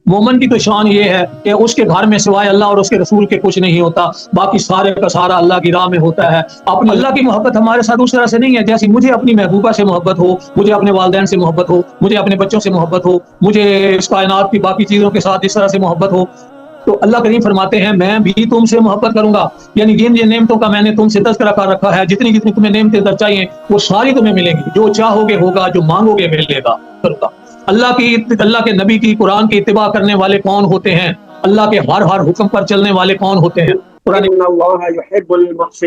مومن کی تو شان یہ ہے کہ اس کے گھر میں سوائے اللہ اور اس کے رسول کے کچھ نہیں ہوتا، باقی سارے کا سارا اللہ کی راہ میں ہوتا ہے۔ اپنے اللہ کی محبت ہمارے ساتھ اس طرح سے نہیں ہے جیسی مجھے اپنی محبوبہ سے محبت ہو، مجھے اپنے والدین سے محبت ہو، مجھے اپنے بچوں سے محبت ہو، مجھے اس کائنات کی باقی چیزوں کے ساتھ اس طرح سے محبت ہو۔ تو اللہ کریم فرماتے ہیں میں بھی تم سے محبت کروں گا، یعنی جن جن نعمتوں کا میں نے تم سے تذکرہ کر رکھا ہے، جتنی جتنی تمہیں نعمتیں در چاہیے وہ ساری تمہیں ملیں گی، جو چاہو گے ہوگا، جو مانگو گے ملے گا، کروں گا۔ اللہ کے نبی کی قرآن کی اتباع کرنے والے کون ہوتے ہیں؟ اللہ کے ہر حکم پر چلنے والے کون ہوتے ہیں؟ قرآن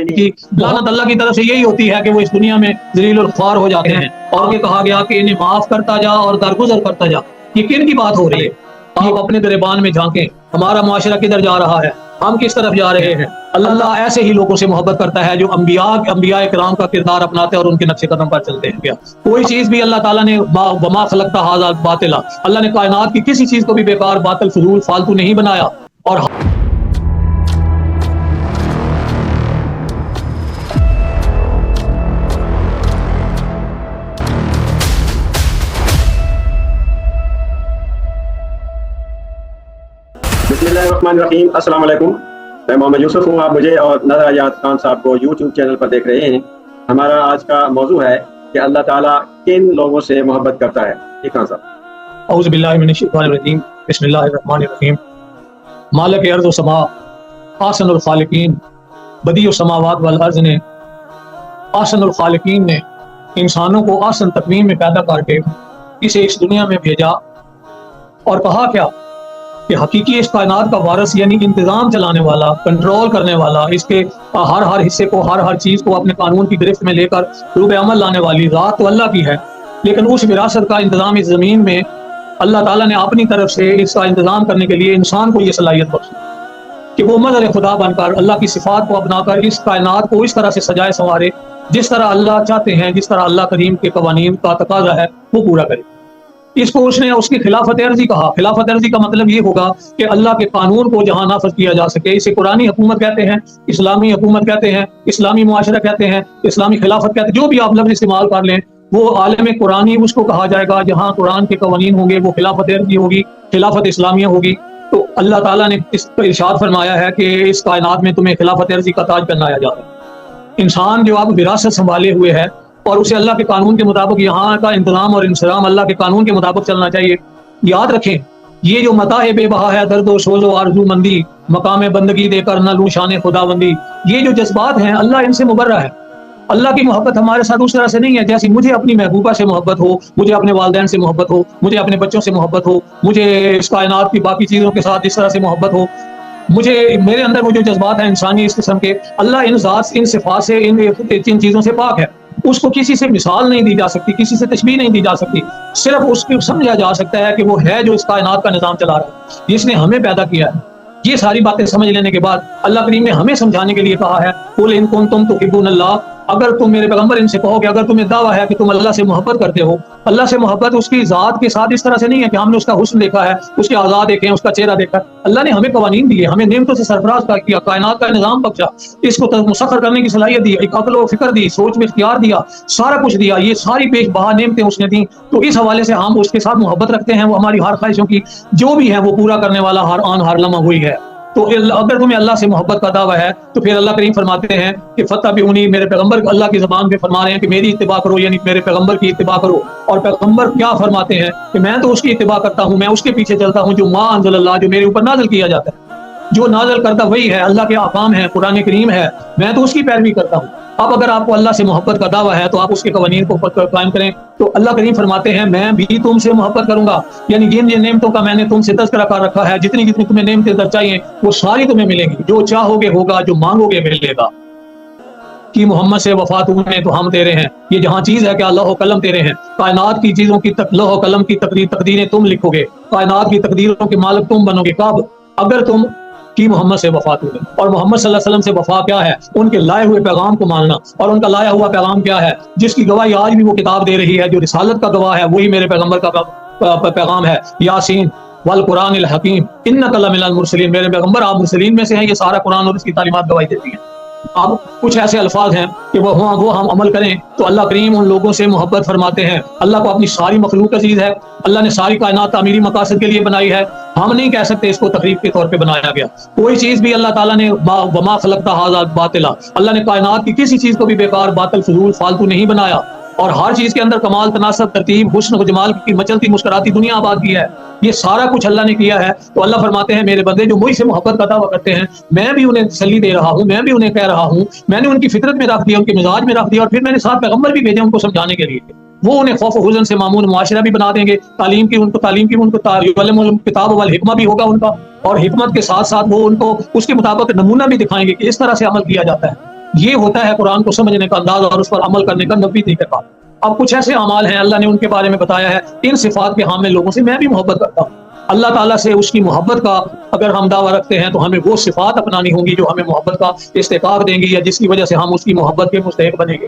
کی لعنت اللہ کی طرف سے یہی ہوتی ہے کہ وہ اس دنیا میں ذلیل الخوار ہو جاتے ہیں، اور یہ کہا گیا کہ انہیں معاف کرتا جا اور درگزر کرتا جا۔ یہ کن کی بات ہو رہی ہے؟ آپ اپنے گریبان میں جھانکیں، ہمارا معاشرہ کدھر جا رہا ہے، ہم کس طرف جا رہے ہیں۔ اللہ ایسے ہی لوگوں سے محبت کرتا ہے جو انبیاء کرام کا کردار اپناتے ہیں اور ان کے نقش قدم پر چلتے ہیں۔ کوئی چیز بھی اللہ تعالیٰ نے وما خلقتا ھذا باطلا، اللہ نے کائنات کی کسی چیز کو بھی بیکار، باطل، فضول، فالتو نہیں بنایا۔ اور بسم اللہ الرحمن الرحیم۔ السلام علیکم، میں محمد یوسف ہوں۔ آپ مجھے اور نظر آیات خان صاحب کو یوٹیوب چینل پر دیکھ رہے ہیں۔ ہمارا آج کا موضوع ہے کہ اللہ تعالیٰ کن لوگوں سے محبت کرتا ہے۔ ٹھیک ہے صاحب؟ اعوذ باللہ من الشیطان الرجیم، بسم اللہ الرحمن الرحیم۔ مالک ارض و سما، احسن الخالقین، بدیع السماوات والارض نے، احسن الخالقین نے انسانوں کو احسن تقویم میں پیدا کر کے اسے اس دنیا میں بھیجا، اور کہا کیا کہ حقیقی اس کائنات کا وارث، یعنی انتظام چلانے والا، کنٹرول کرنے والا، اس کے ہر حصے کو، ہر چیز کو اپنے قانون کی گرفت میں لے کر روب عمل لانے والی ذات تو اللہ کی ہے، لیکن اس وراثت کا انتظام اس زمین میں اللہ تعالیٰ نے اپنی طرف سے اس کا انتظام کرنے کے لیے انسان کو یہ صلاحیت بخشی کہ وہ مظہر خدا بن کر اللہ کی صفات کو اپنا کر اس کائنات کو اس طرح سے سجائے سنوارے جس طرح اللہ چاہتے ہیں، جس طرح اللہ کریم کے قوانین کا تقاضا ہے وہ پورا کرے۔ اس کو اس نے اس کی خلافت عرضی کہا۔ خلافت عرضی کا مطلب یہ ہوگا کہ اللہ کے قانون کو جہاں نافذ کیا جا سکے، اسے قرآنی حکومت کہتے ہیں، اسلامی حکومت کہتے ہیں، اسلامی معاشرہ کہتے ہیں، اسلامی خلافت کہتے ہیں، جو بھی آپ لفظ استعمال کر لیں وہ عالم قرآنی اس کو کہا جائے گا۔ جہاں قرآن کے قوانین ہوں گے وہ خلافت عرضی ہوگی، خلافت اسلامیہ ہوگی۔ تو اللہ تعالیٰ نے اس پر ارشاد فرمایا ہے کہ اس کائنات میں تمہیں خلافت عرضی کا تاج پہنایا جا رہا ہے۔ انسان جو اب وراثت سنبھالے ہوئے ہے اور اسے اللہ کے قانون کے مطابق یہاں کا انتظام اور انصرام اللہ کے قانون کے مطابق چلنا چاہیے۔ یاد رکھیں یہ جو متاع بے بہا ہے، درد و سوز و آرزو مندی، مقام بندگی دے کر نہ لوں شان خداوندی، یہ جو جذبات ہیں اللہ ان سے مبرہ ہے۔ اللہ کی محبت ہمارے ساتھ اس طرح سے نہیں ہے جیسی مجھے اپنی محبوبہ سے محبت ہو، مجھے اپنے والدین سے محبت ہو، مجھے اپنے بچوں سے محبت ہو، مجھے اس کائنات کی باقی چیزوں کے ساتھ اس طرح سے محبت ہو، میرے اندر وہ جو جذبات ہیں انسانی اس قسم کے، اللہ ان ذات، ان صفات سے، ان چیزوں سے پاک ہے۔ اس کو کسی سے مثال نہیں دی جا سکتی، کسی سے تشبیہ نہیں دی جا سکتی، صرف اس کو سمجھا جا سکتا ہے کہ وہ ہے جو اس کائنات کا نظام چلا رہا ہے، جس نے ہمیں پیدا کیا ہے۔ یہ ساری باتیں سمجھ لینے کے بعد اللہ کریم نے ہمیں سمجھانے کے لیے کہا ہے قُلْ إِن كُنتُمْ تُحِبُّونَ اللَّهَ، اگر تم میرے پیغمبر ان سے کہو کہ اگر تمہیں دعویٰ ہے کہ تم اللہ سے محبت کرتے ہو، اللہ سے محبت اس کی ذات کے ساتھ اس طرح سے نہیں ہے کہ ہم نے اس کا حسن دیکھا ہے، اس کے اعضاء دیکھے ہیں، اس کا چہرہ دیکھا ہے۔ اللہ نے ہمیں قوانین دیے، ہمیں نعمتوں سے سرفراز کیا، کائنات کا نظام بخشا، اس کو مسخر کرنے کی صلاحیت دی، ایک عقل و فکر دی، سوچ میں اختیار دیا، سارا کچھ دیا، یہ ساری پیش بہا نعمتیں اس نے دیں۔ تو اس حوالے سے ہم اس کے ساتھ محبت رکھتے ہیں، وہ ہماری ہر خواہشوں کی جو بھی ہے وہ پورا کرنے والا ہر آن ہر لمحہ ہوئی ہے۔ تو اگر تمہیں اللہ سے محبت کا دعویٰ ہے تو پھر اللہ کریم فرماتے ہیں کہ فتبعونی، میرے پیغمبر اللہ کی زبان پہ فرما رہے ہیں کہ میری اتباع کرو، یعنی میرے پیغمبر کی اتباع کرو۔ اور پیغمبر کیا فرماتے ہیں کہ میں تو اس کی اتباع کرتا ہوں، میں اس کے پیچھے چلتا ہوں جو ما انزل اللہ، جو میرے اوپر نازل کیا جاتا ہے، جو نازل کرتا وہی ہے، اللہ کے احکام ہے، قرآن کریم ہے، میں تو اس کی پیروی کرتا ہوں۔ اب اگر آپ کو اللہ سے محبت کا دعویٰ ہے تو آپ اس کے قوانین کو قائم کریں۔ تو اللہ کریم فرماتے ہیں میں بھی تم سے محبت کروں گا، یعنی جن جن نعمتوں کا میں نے تم سے تذکرہ کر رکھا ہے، جتنی جتنی تمہیں نعمتیں در چاہیے وہ ساری تمہیں ملیں گی، جو چاہو گے ہوگا، جو مانگو گے ملے گا۔ کہ محمد سے وفات ہوئے تو ہم تیرے ہیں، یہ جہاں چیز ہے کہ اللہ و قلم تیرے ہیں، کائنات کی چیزوں کی لوح و قلم کی تقدیریں تم لکھو گے، کائنات کی تقدیروں کے مالک تم بنو گے۔ کب؟ اگر تم کی محمد سے وفات ہوئے۔ اور محمد صلی اللہ علیہ وسلم سے وفا کیا ہے؟ ان کے لائے ہوئے پیغام کو ماننا۔ اور ان کا لایا ہوا پیغام کیا ہے؟ جس کی گواہی آج بھی وہ کتاب دے رہی ہے، جو رسالت کا گواہ ہے وہی میرے پیغمبر کا پیغام ہے۔ یاسین والقرآن الحکیم انک لمن المرسلین، میرے پیغمبر آپ مرسلین میں سے ہیں، یہ سارا قرآن اور اس کی تعلیمات گواہی دیتی ہیں۔ اب کچھ ایسے الفاظ ہیں کہ وہ ہم عمل کریں تو اللہ کریم ان لوگوں سے محبت فرماتے ہیں. اللہ کو اپنی ساری مخلوق عزیز ہے. اللہ نے ساری کائنات تعمیری مقاصد کے لیے بنائی ہے. ہم نہیں کہہ سکتے اس کو تقریب کے طور پہ بنایا گیا. کوئی چیز بھی اللہ تعالیٰ نے وما خلقت ھذا باطلا، اللہ نے کائنات کی کسی چیز کو بھی بیکار، باطل، فضول، فالتو نہیں بنایا. اور ہر چیز کے اندر کمال، تناسب، ترتیب، حسن و جمال کی مچلتی مسکراتی دنیا آباد کی ہے. یہ سارا کچھ اللہ نے کیا ہے. تو اللہ فرماتے ہیں میرے بندے جو مجھ سے محبت کا دعویٰ کرتے ہیں، میں بھی انہیں تسلی دے رہا ہوں، میں بھی انہیں کہہ رہا ہوں، میں نے ان کی فطرت میں رکھ دیا، ان کے مزاج میں رکھ دیا، اور پھر میں نے ساتھ پیغمبر بھی بھیجے ان کو سمجھانے کے لیے. وہ انہیں خوف و حزن سے معمون معاشرہ بھی بنا دیں گے. تعلیم کی ان کو کتاب والحکمہ بھی ہوگا ان کا، اور حکمت کے ساتھ ساتھ وہ ان کو اس کے مطابق نمونہ بھی دکھائیں گے کہ اس طرح سے عمل کیا جاتا ہے. یہ ہوتا ہے قرآن کو سمجھنے کا انداز اور اس پر عمل کرنے کا نبی طریقہ. اب کچھ ایسے اعمال ہیں اللہ نے ان کے بارے میں بتایا ہے. ان صفات کے حامل لوگوں سے میں بھی محبت کرتا ہوں. اللہ تعالیٰ سے اس کی محبت کا اگر ہم دعویٰ رکھتے ہیں تو ہمیں وہ صفات اپنانی ہوں گی جو ہمیں محبت کا استحقاق دیں گی، یا جس کی وجہ سے ہم اس کی محبت کے مستحق بنیں گے.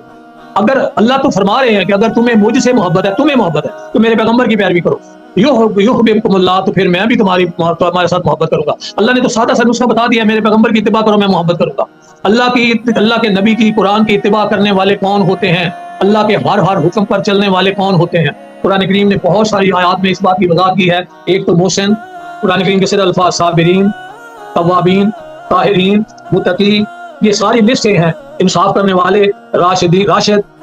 اگر اللہ تو فرما رہے ہیں کہ اگر تمہیں مجھ سے محبت ہے، تمہیں محبت ہے، تو میرے پیغمبر کی پیروی کرو. یحببکم اللہ، تو پھر میں بھی تمہارے ساتھ محبت کروں گا. اللہ نے تو سادہ سا نسخہ بتا دیا، میرے پیغمبر کی اتباع کرو میں محبت کروں گا. اللہ کے نبی کی، قرآن کی اتباع کرنے والے کون ہوتے ہیں؟ اللہ کے ہر حکم پر چلنے والے کون ہوتے ہیں؟ قرآن کریم نے بہت ساری آیات میں اس بات کی وضاحت کی ہے. ایک تو محسن، قرآن کریم کے صدر الفاظ صابرین، توابین، طاہرین، متقی، یہ ساری لسٹیں ہیں. انصاف کرنے والے، راشد،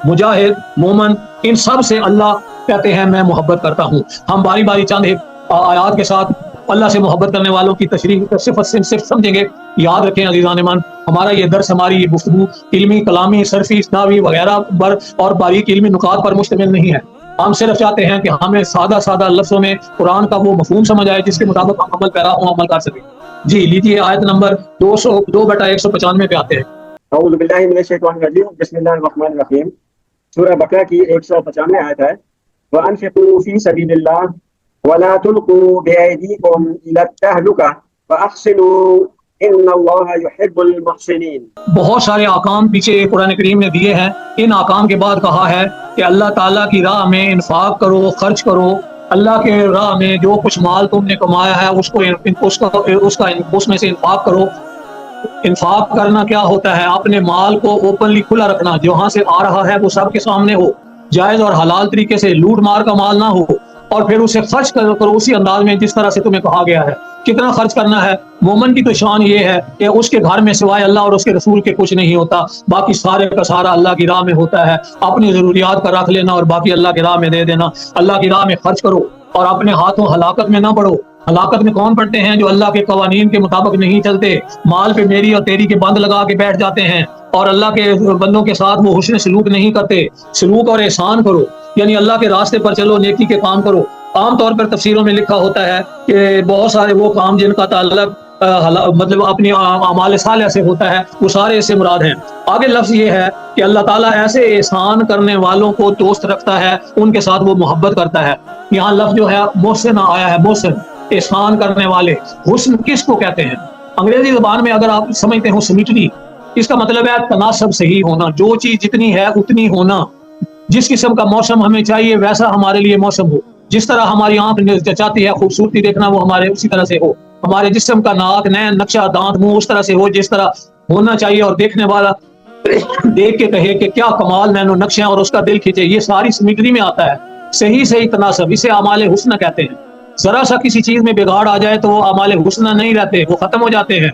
مجاہد، مومن، ان سب سے اللہ کہتے ہیں میں محبت کرتا ہوں. ہم باری باری چند آیات کے ساتھ اللہ سے محبت کرنے والوں کی تشریح صرف سمجھیں گے. یاد رکھیں عزیزان من، ہمارا یہ درس، ہماری یہ گفتگو علمی، کلامی، صرفی، اسناوی وغیرہ پر اور باریک علمی نکات پر مشتمل نہیں ہے. ہم صرف چاہتے ہیں کہ ہمیں سادہ لفظوں میں قرآن کا وہ مفہوم سمجھ آئے جس کے مطابق ہم عمل پیرا ہوں، عمل کر سکیں. جی لیجیے آیت نمبر 2/195 پہ آتے ہیں. اعوذ باللہ من الشیطان الرجیم، بسم اللہ الرحمن الرحیم. سورہ بقرہ کی 195 آیت ہے. وَأَنفِقُوا فِي سَبِيلِ اللَّهِ وَلَا تُلْقُوا بِأَيْدِيكُمْ إِلَى التَّهْلُكَةِ وَأَحْسِنُوا إِنَّ اللَّهَ يُحِبُّ الْمُحْسِنِينَ. بہت سارے احکام پیچھے قرآن کریم نے دیے ہیں. ان احکام کے بعد کہا ہے کہ اللہ تعالیٰ کی راہ میں انفاق کرو، خرچ کرو. اللہ کے راہ میں جو کچھ مال تم نے کمایا ہے اس میں سے انفاق کرو. انفاق کرنا کیا ہوتا ہے؟ اپنے مال کو اوپنلی کھلا رکھنا، جہاں سے آ رہا ہے وہ سب کے سامنے ہو، جائز اور حلال طریقے سے، لوٹ مار کا مال نہ ہو، اور پھر اسے خرچ کرو اسی انداز میں جس طرح سے تمہیں کہا گیا ہے. کتنا خرچ کرنا ہے؟ مومن کی تو شان یہ ہے کہ اس کے گھر میں سوائے اللہ اور اس کے رسول کے کچھ نہیں ہوتا، باقی سارے کا سارا اللہ کی راہ میں ہوتا ہے. اپنی ضروریات کا رکھ لینا اور باقی اللہ کی راہ میں دے دینا. اللہ کی راہ میں خرچ کرو اور اپنے ہاتھوں ہلاکت میں نہ پڑو. ہلاکت میں کون پڑتے ہیں؟ جو اللہ کے قوانین کے مطابق نہیں چلتے، مال پہ میری اور تیری کے بند لگا کے بیٹھ جاتے ہیں، اور اللہ کے بندوں کے ساتھ وہ حسن سلوک نہیں کرتے. سلوک اور احسان کرو، یعنی اللہ کے راستے پر چلو، نیکی کے کام کرو. عام طور پر تفسیروں میں لکھا ہوتا ہے کہ بہت سارے وہ کام جن کا تعلق مطلب اپنی اعمال صالحہ سے ہوتا ہے، وہ سارے اس سے مراد ہیں. آگے لفظ یہ ہے کہ اللہ تعالیٰ ایسے احسان کرنے والوں کو دوست رکھتا ہے، ان کے ساتھ وہ محبت کرتا ہے. یہاں لفظ جو ہے محسن آیا ہے، محسن، احسان کرنے والے. حسن کس کو کہتے ہیں؟ انگریزی زبان میں اگر آپ سمجھتے ہو سمیٹری، اس کا مطلب ہے تناسب صحیح ہونا، جو چیز جتنی ہے اتنی ہونا. جس قسم کا موسم ہمیں چاہیے ویسا ہمارے لیے موسم ہو. جس طرح ہماری آنکھ چاہتی ہے خوبصورتی دیکھنا، وہ ہمارے اسی طرح سے ہو. ہمارے جسم کا ناک، نین، نقشہ، دانت، منہ اس طرح سے ہو جس طرح ہونا چاہیے، اور دیکھنے والا دیکھ کے کہے کہ کیا کمال نینو نقشے ہیں، اور اس کا دل کھینچے. یہ ساری سمیٹری میں آتا ہے. صحیح تناسب، اسے اعمال حسنہ کہتے ہیں. ذرا سا کسی چیز میں بگاڑ آ جائے تو وہ اعمال حسنہ نہیں رہتے، وہ ختم ہو جاتے ہیں.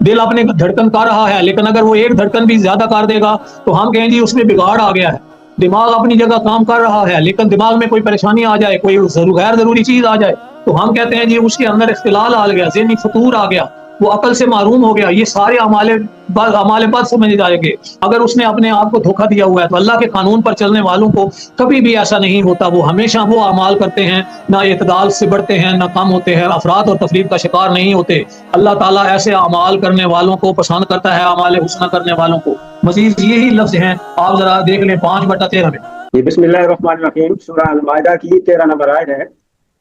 دل اپنے دھڑکن کر رہا ہے، لیکن اگر وہ ایک دھڑکن بھی زیادہ کر دے گا تو ہم کہیں جی اس میں بگاڑ آ گیا ہے. دماغ اپنی جگہ کام کر رہا ہے، لیکن دماغ میں کوئی پریشانی آ جائے، کوئی غیر ضروری چیز آ جائے تو ہم کہتے ہیں جی اس کے اندر اختلال آ گیا، ذہنی فطور آ گیا، وہ عقل سے معروم ہو گیا. یہ سارے اعمال بد سمجھے جائیں گے اگر اس نے اپنے آپ کو دھوکہ دیا ہوا ہے. تو اللہ کے قانون پر چلنے والوں کو کبھی بھی ایسا نہیں ہوتا. وہ ہمیشہ وہ اعمال کرتے ہیں، نہ اعتدال سے بڑھتے ہیں، نہ کم ہوتے ہیں، افراد اور تفرید کا شکار نہیں ہوتے. اللہ تعالیٰ ایسے اعمال کرنے والوں کو پسند کرتا ہے، اعمال حسنہ کرنے والوں کو. مزید یہی لفظ ہیں، آپ ذرا دیکھ لیں 5/13 میں. بسم اللہ الرحمن الرحیم. سورہ المائدہ کی 13 نمبر آیت ہے.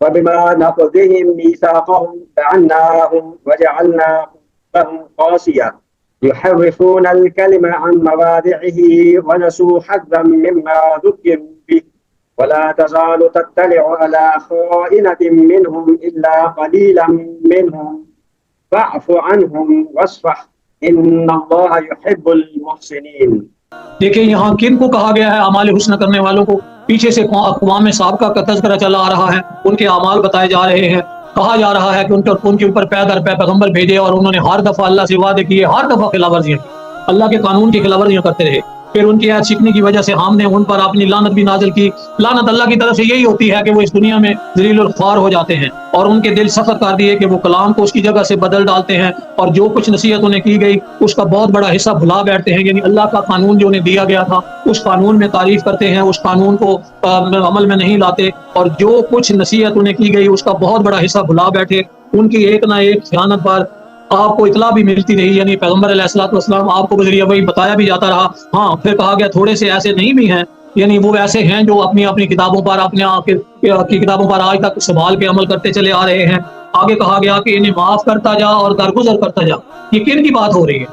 وَبِمَا نَقْضِهِمْ مِيثَاقَهُمْ لَعَنَّاهُمْ وَجَعَلْنَا قُلُوبَهُمْ قَاسِيَةً يُحَرِّفُونَ الْكَلِمَ عَنْ مَوَاضِعِهِ وَنَسُوا حَظًّا مِّمَّا ذُكِّرُوا بِهِ وَلَا تَزَالُ تَطَّلِعُ عَلَىٰ خَائِنَةٍ مِّنْهُمْ إِلَّا قَلِيلًا مِّنْهُمْ فَاعْفُ عَنْهُمْ وَاصْفَحْ إن الله يحب المحسنين. دیکھیں یہاں کن کو کہا گیا ہے؟ اعمال حسنہ کرنے والوں کو. پیچھے سے اقوام سابقہ کا تذکرہ چلا آ رہا ہے، ان کے اعمال بتائے جا رہے ہیں. کہا جا رہا ہے کہ ان کے اوپر پے در پے پیغمبر بھیجے اور انہوں نے ہر دفعہ اللہ سے وعدے کیے، ہر دفعہ خلاف ورزیاں کی، اللہ کے قانون کی خلاف ورزیاں کرتے رہے. پھر ان کی عہد شکنی کی وجہ سے ہم نے ان پر اپنی لعنت بھی نازل کی. لعنت اللہ کی طرف سے یہی ہوتی ہے کہ وہ اس دنیا میں ذلیل الخوار ہو جاتے ہیں اور ان کے دل سخت کر دیے کہ وہ کلام کو اس کی جگہ سے بدل ڈالتے ہیں اور جو کچھ نصیحت انہیں کی گئی اس کا بہت بڑا حصہ بھلا بیٹھتے ہیں. یعنی اللہ کا قانون جو انہیں دیا گیا تھا اس قانون میں تعریف کرتے ہیں، اس قانون کو عمل میں نہیں لاتے، اور جو کچھ نصیحت انہیں کی گئی اس کا بہت بڑا حصہ بھلا بیٹھے. ان کی ایک نہ ایک خیانت پر آپ کو اطلاع بھی ملتی رہی، یعنی پیغمبر علیہ الصلوۃ والسلام آپ کو بذریعہ وہی بتایا بھی جاتا رہا. ہاں پھر کہا گیا تھوڑے سے ایسے نہیں بھی ہیں، یعنی وہ ایسے ہیں جو اپنی کتابوں پر اپنے آپ کی کتابوں پر آج تک سنبھال کے عمل کرتے چلے آ رہے ہیں. آگے کہا گیا کہ انہیں معاف کرتا جا اور درگزر کرتا جا. یہ کن کی بات ہو رہی ہے؟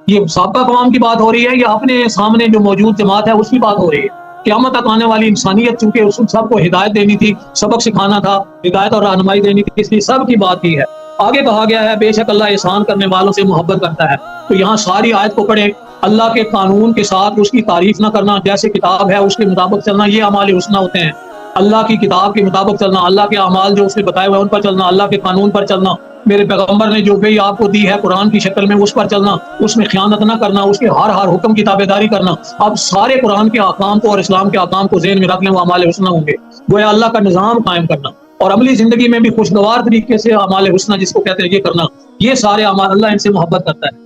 یہ سابقہ اقوام کی بات ہو رہی ہے یا اپنے سامنے جو موجود جماعت ہے اس کی بات ہو رہی ہے؟ قیامت تک آنے والی انسانیت چونکہ اس سب کو ہدایت دینی تھی، سبق سکھانا تھا، ہدایت اور رہنمائی دینی تھی، اس لیے سب کی بات کی ہے. آگے کہا گیا ہے بے شک اللہ احسان کرنے والوں سے محبت کرتا ہے. تو یہاں ساری آیت کو پڑھیں، اللہ کے قانون کے ساتھ اس کی تعریف نہ کرنا، جیسے کتاب ہے اس کے مطابق چلنا، یہ اعمال حسنہ ہوتے ہیں. اللہ کی کتاب کے مطابق چلنا، اللہ کے اعمال جو اس نے بتائے ہوئے ان پر چلنا، اللہ کے قانون پر چلنا، میرے پیغمبر نے جو بھی آپ کو دی ہے قرآن کی شکل میں اس پر چلنا، اس میں خیانت نہ کرنا، اس کے ہر حکم کی تابعداری کرنا. اب سارے قرآن کے احکام کو اور اسلام کے احکام کو ذہن میں رکھ لیں، وہ اعمال حسنہ ہوں گے. گویا اللہ کا نظام قائم کرنا اور عملی زندگی میں بھی خوشگوار طریقے سے اعمال حسنہ جس کو کہتے ہیں یہ کرنا، یہ سارے اعمال اللہ ان سے محبت کرتا ہے.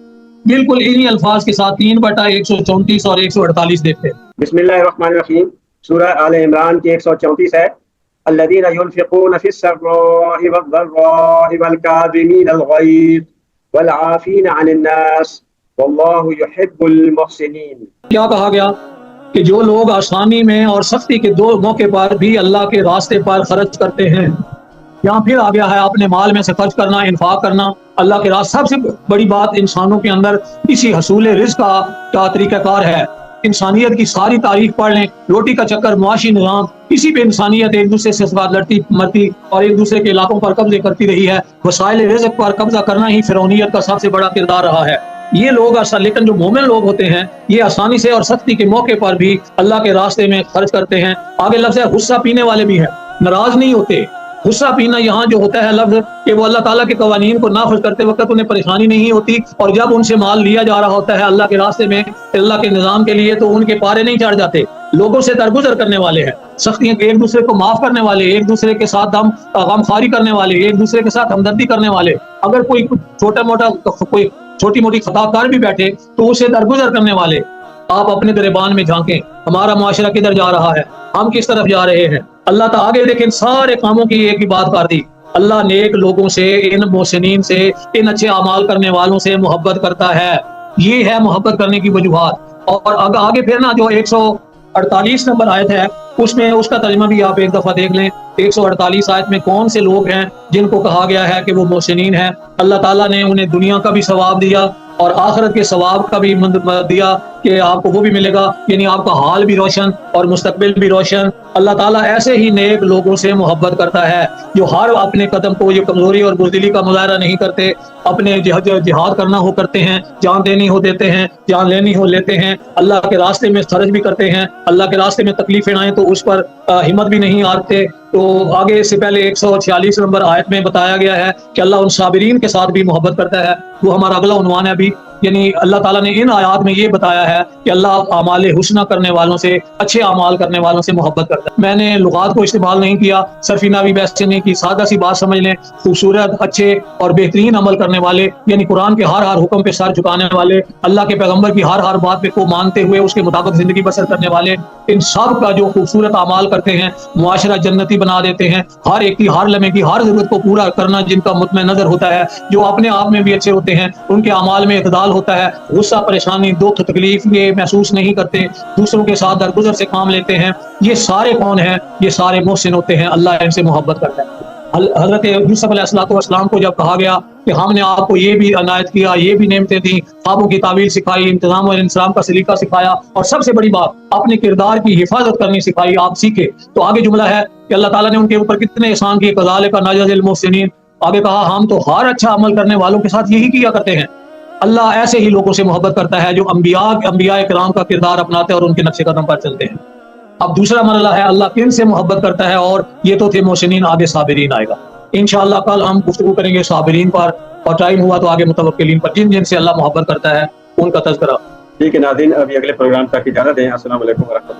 بالکل انہی الفاظ کے ساتھ 3/134 اور 148 دیکھتے ہیں. بسم اللہ الرحمن الرحیم. سورہ آل عمران کی 134 ہے. الذین ينفقون فی السراء والضراء والکاظمین الغیظ والعافین عن الناس واللہ یحب المحسنین. کیا کہا گیا؟ کہ جو لوگ آسانی میں اور سختی کے دو موقع پر بھی اللہ کے راستے پر خرچ کرتے ہیں. یہاں پھر آ گیا ہے اپنے مال میں سے خرچ کرنا، انفاق کرنا اللہ کے راستے. سب سے بڑی بات انسانوں کے اندر اسی حصول رزق کا طریقہ کار ہے. انسانیت کی ساری تاریخ پڑھ لیں، روٹی کا چکر، معاشی نظام، اسی پہ انسانیت ایک دوسرے سے لڑتی مرتی اور ایک دوسرے کے علاقوں پر قبضے کرتی رہی ہے. وسائل رزق پر قبضہ کرنا ہی فرعونیت کا سب سے بڑا کردار رہا ہے. یہ لوگ لیکن جو مومن لوگ ہوتے ہیں یہ آسانی سے اور سختی کے موقع پر بھی اللہ کے راستے میں خرچ کرتے ہیں. آگے لفظ ہے غصہ پینے والے بھی ہیں، ناراض نہیں ہوتے. غصہ پینا یہاں جو ہوتا ہے لفظ کہ وہ اللہ تعالیٰ کے قوانین کو نافذ کرتے وقت انہیں پریشانی نہیں ہوتی، اور جب ان سے مال لیا جا رہا ہوتا ہے اللہ کے راستے میں اللہ کے نظام کے لیے تو ان کے پارے نہیں چڑھ جاتے. لوگوں سے درگزر کرنے والے ہیں، سختیاں ایک دوسرے کو معاف کرنے والے، ایک دوسرے کے ساتھ غمخواری کرنے والے، ایک دوسرے کے ساتھ ہمدردی کرنے والے. اگر کوئی چھوٹی موٹی خطا کار بھی بیٹھے تو اسے درگزر کرنے والے. آپ اپنے گریبان میں جھانکیں، ہمارا معاشرہ کدھر جا رہا ہے، ہم کس طرف جا رہے ہیں. اللہ تعالیٰ آگے دیکھیں سارے کاموں کی ایک ہی بات کر دی. اللہ نیک لوگوں سے، ان محسنین سے، ان اچھے اعمال کرنے والوں سے محبت کرتا ہے. یہ ہے محبت کرنے کی وجوہات. اور آگے پھر نا جو 148 نمبر آیت ہے اس میں اس کا ترجمہ بھی آپ ایک دفعہ دیکھ لیں. 148 آیت میں کون سے لوگ ہیں جن کو کہا گیا ہے کہ وہ محسنین ہیں. اللہ تعالیٰ نے انہیں دنیا کا بھی ثواب دیا اور آخرت کے ثواب کا بھی دیا کہ آپ کو وہ بھی ملے گا، یعنی آپ کا حال بھی روشن اور مستقبل بھی روشن. اللہ تعالیٰ ایسے ہی نیک لوگوں سے محبت کرتا ہے جو ہر اپنے قدم کو یہ کمزوری اور بزدلی کا مظاہرہ نہیں کرتے، اپنے جہاد کرنا ہو کرتے ہیں، جان دینی ہو دیتے ہیں، جان لینی ہو لیتے ہیں، اللہ کے راستے میں خرچ بھی کرتے ہیں، اللہ کے راستے میں تکلیفیں آئیں تو اس پر ہمت بھی نہیں ہارتے. تو آگے اس سے پہلے 146 نمبر آیت میں بتایا گیا ہے کہ اللہ ان صابرین کے ساتھ بھی محبت کرتا ہے. وہ ہمارا اگلا عنوان ہے ابھی. یعنی اللہ تعالیٰ نے ان آیات میں یہ بتایا ہے کہ اللہ اعمال حسنہ کرنے والوں سے، اچھے اعمال کرنے والوں سے محبت کرتا ہے. میں نے لغات کو استعمال نہیں کیا، صرفینہ بھی بحث نہیں کی، سادہ سی بات سمجھ لیں. خوبصورت، اچھے اور بہترین عمل کرنے والے، یعنی قرآن کے ہر حکم پہ سر جھکانے والے، اللہ کے پیغمبر کی ہر بات پہ کو مانتے ہوئے اس کے مطابق زندگی بسر کرنے والے، ان سب کا جو خوبصورت اعمال کرتے ہیں معاشرہ جنتی بنا دیتے ہیں. ہر ایک کی، ہر لمحے کی ہر ضرورت کو پورا کرنا جن کا مطمئن نظر ہوتا ہے، جو اپنے آپ میں بھی اچھے ہوتے ہیں، ان کے اعمال میں اعتدال ہوتا ہے، غصہ، پریشانی، دکھ، تکلیف یہ محسوس نہیں کرتے، دوسروں کے ساتھ درگزر سے کام لیتے ہیں. یہ سارے کون ہیں؟ یہ سارے محسن ہوتے ہیں. اللہ ان سے محبت کرتا ہے. حضرت یوسف علیہ السلام کو جب کہا گیا کہ ہم نے آپ کو یہ بھی عنایت کیا، یہ بھی نعمتیں دیں، خوابوں کی تعبیر سکھائی، انتظام اور انصرام کا سلیقہ سکھایا، اور سب سے بڑی بات اپنے کردار کی حفاظت کرنی سکھائی، آپ سیکھے. تو آگے جملہ ہے کہ اللہ تعالیٰ نے ان کے اوپر کتنے احسان کیے. کذالک نجزی المحسنین. آگے کہا ہم تو ہر اچھا عمل کرنے والوں کے ساتھ یہی کیا کرتے ہیں. اللہ ایسے ہی لوگوں سے محبت کرتا ہے جو انبیاء کرام کا کردار اپناتے ہیں اور ان کے نقش قدم پر چلتے ہیں۔ اب دوسرا مرحلہ ہے اللہ کن سے محبت کرتا ہے، اور یہ تو تھے محسنین، آگے صابرین آئے گا۔ انشاءاللہ کل ہم گفتگو کریں گے صابرین پر، اور ٹائم ہوا تو آگے متوکلین پر، جن سے اللہ محبت کرتا ہے ان کا تذکرہ۔ ٹھیک ہے ناظرین، ابھی اگلے پروگرام تک اجازت دیں۔ السلام علیکم ورحمۃ اللہ۔